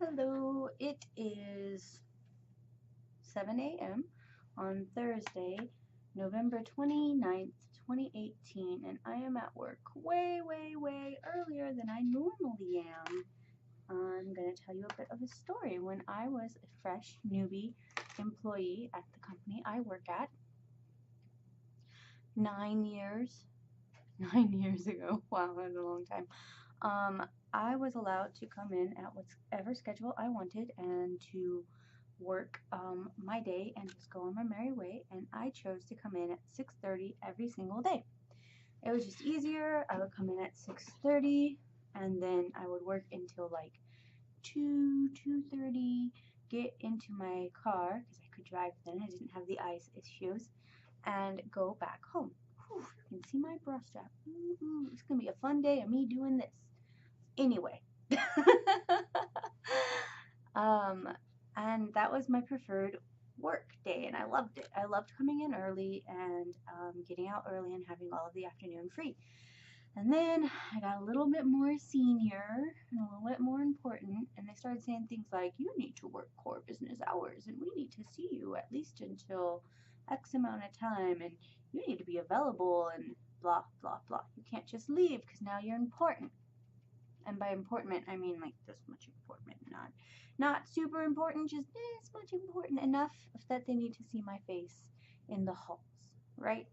Hello, it is 7 a.m. on Thursday, November 29th, 2018, and I am at work way earlier than I normally am. I'm going to tell you a bit of a story. When I was a fresh newbie employee at the company I work at 9 years, 9 years ago, wow, that's a long time, I was allowed to come in at whatever schedule I wanted and to work my day and just go on my merry way. And I chose to come in at 6:30 every single day. It was just easier. I would come in at 6:30 and then I would work until like 2:30, get into my car because I could drive then. I didn't have the ice issues and go back home. Whew, you can see my bra strap. It's gonna be a fun day of me doing this. Anyway, um, and that was my preferred work day, and I loved it. I loved coming in early and getting out early and having all of the afternoon free. And then I got a little bit more senior and a little bit more important, and they started saying things like, "You need to work core business hours, and we need to see you at least until X amount of time, and you need to be available," and blah, blah, blah. You can't just leave because now you're important. And by important, I mean like this much important, not super important, just this much important enough that they need to see my face in the halls, right?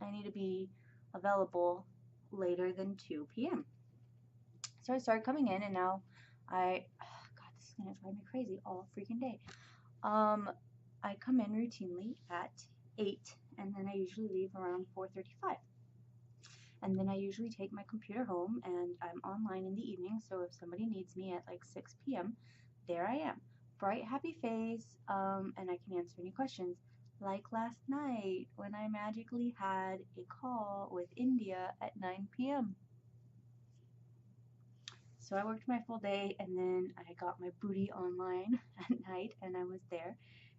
I need to be available later than 2 p.m. So I started coming in, and now God, this is gonna drive me crazy all freaking day. I come in routinely at 8, and then I usually leave around 4:35. And then I usually take my computer home and I'm online in the evening, so if somebody needs me at like 6 p.m., there I am. Bright, happy face, and I can answer any questions. Like last night when I magically had a call with India at 9 p.m. So I worked my full day and then I got my booty online at night and I was there.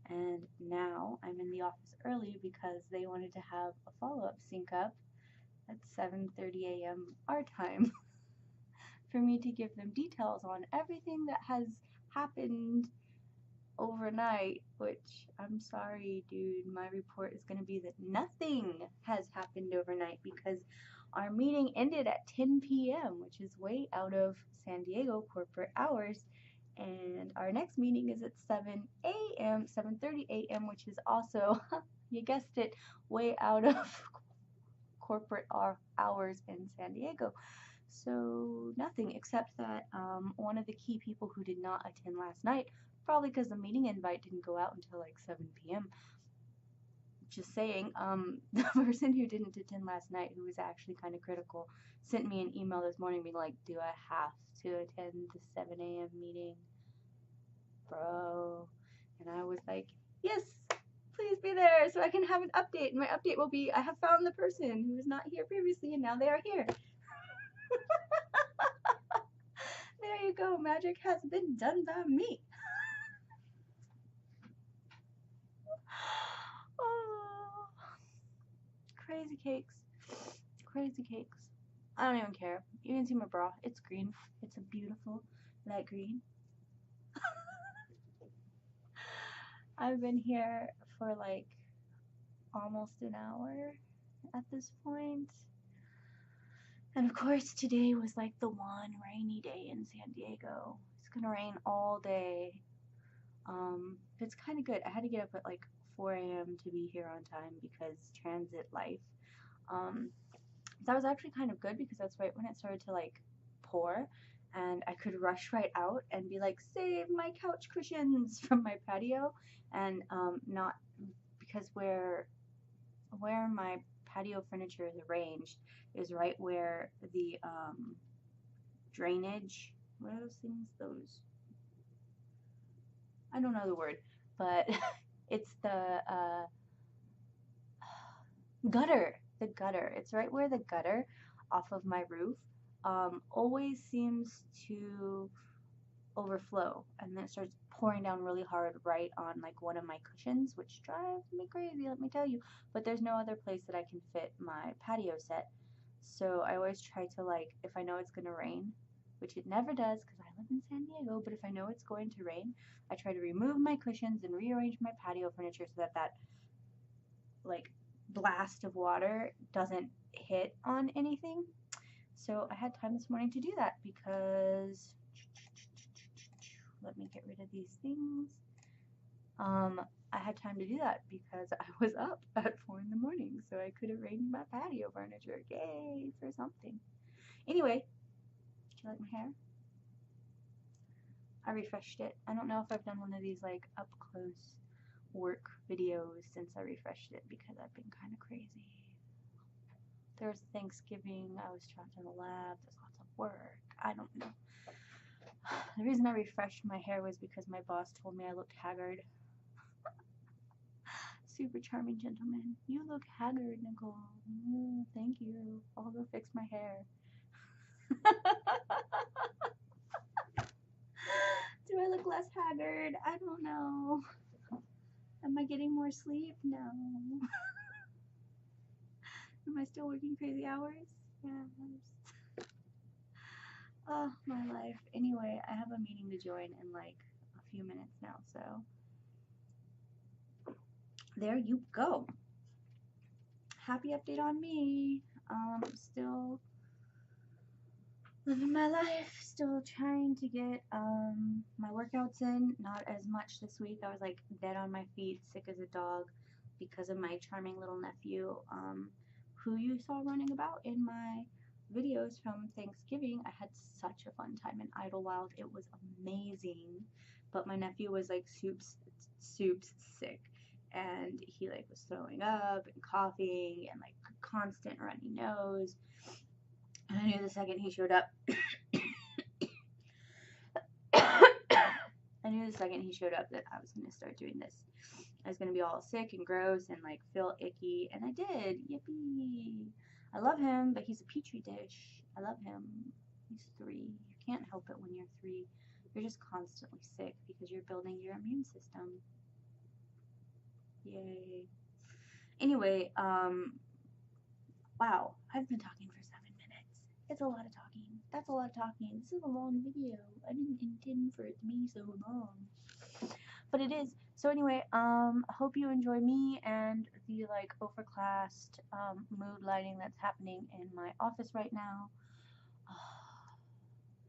And now I'm in the office early because they wanted to have a follow-up sync up at 7:30 a.m. our time for me to give them details on everything that has happened overnight, which I'm sorry, dude, my report is going to be that nothing has happened overnight because our meeting ended at 10 p.m., which is way out of San Diego corporate hours. And our next meeting is at 7 a.m., 7:30 a.m., which is also, you guessed it, way out of corporate hours in San Diego. So nothing except that one of the key people who did not attend last night, probably because the meeting invite didn't go out until like 7 p.m. Just saying, the person who didn't attend last night, who was actually kind of critical, sent me an email this morning being like, "Do I have to attend the 7 a.m. meeting, bro?" And I was like, "Yes, please be there so I can have an update." And my update will be, I have found the person who was not here previously and now they are here. There you go. Magic has been done by me. Oh, crazy cakes. Crazy cakes. I don't even care. You can see my bra. It's green. It's a beautiful light green. I've been here for like almost an hour at this point. And of course, today was like the one rainy day in San Diego. It's gonna rain all day. It's kind of good. I had to get up at like 4 a.m. to be here on time because transit life. Um, that was actually kind of good because that's right when it started to like pour, and I could rush right out and be like, "Save my couch cushions" from my patio, and not because where my patio furniture is arranged is right where the drainage. What are those things? Those, I don't know the word, but it's the gutter. The gutter. It's right where the gutter off of my roof always seems to overflow, and then it starts pouring down really hard right on like one of my cushions, which drives me crazy, let me tell you. But there's no other place that I can fit my patio set, so I always try to, like, if I know it's gonna rain, which it never does because I live in San Diego, but if I know it's going to rain, I try to remove my cushions and rearrange my patio furniture so that like blast of water doesn't hit on anything. So I had time this morning to do that because let me get rid of these things. I had time to do that because I was up at 4 in the morning, so I could arrange my patio furniture. Yay for something. Anyway, do you like my hair? I refreshed it. I don't know if I've done one of these like up close work videos since I refreshed it because I've been kind of crazy. There's Thanksgiving, I was trapped in the lab, there's lots of work. I don't know. The reason I refreshed my hair was because my boss told me I looked haggard. Super charming gentleman. You look haggard, Nicole. Thank you. I'll go fix my hair. Do I look less haggard? I don't know. Am I getting more sleep? No. Am I still working crazy hours? Yes. Oh, my life. Anyway, I have a meeting to join in like a few minutes now, so there you go. Happy update on me. Still living my life, still trying to get my workouts in. Not as much this week. I was like dead on my feet, sick as a dog because of my charming little nephew, who you saw running about in my videos from Thanksgiving. I had such a fun time in Idlewild. It was amazing. But my nephew was like soups sick, and he like was throwing up and coughing and like constant runny nose. And I knew the second he showed up I knew the second he showed up that I was going to start doing this. I was going to be all sick and gross and like feel icky, and I did. Yippee! I love him, but he's a petri dish. I love him. He's 3. You can't help it when you're 3. You're just constantly sick because you're building your immune system. Yay. Anyway, wow, I've been talking for 7 minutes. It's a lot of talking. That's a lot of talking. This is a long video. I didn't intend for it to be so long, but it is. So anyway, I hope you enjoy me and the like overclassed mood lighting that's happening in my office right now.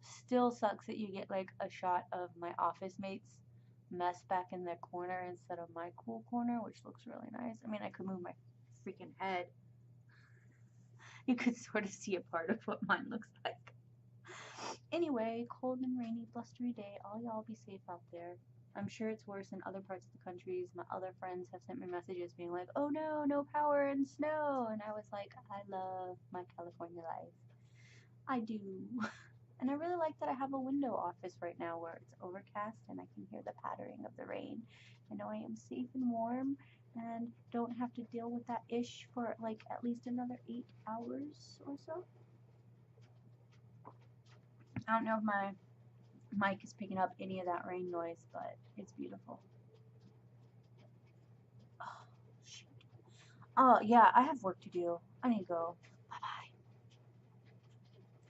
Still sucks that you get like a shot of my office mates mess back in their corner instead of my cool corner, which looks really nice. I mean, I could move my freaking head. You could sort of see a part of what mine looks like. Anyway, cold and rainy, blustery day. All y'all be safe out there. I'm sure it's worse in other parts of the countries. My other friends have sent me messages being like, oh no, no power and snow. And I was like, I love my California life. I do. And I really like that I have a window office right now where it's overcast and I can hear the pattering of the rain. I know I am safe and warm and don't have to deal with that ish for like at least another 8 hours or so. I don't know if my mic is picking up any of that rain noise, but it's beautiful. Oh, shoot. Oh, yeah, I have work to do. I need to go.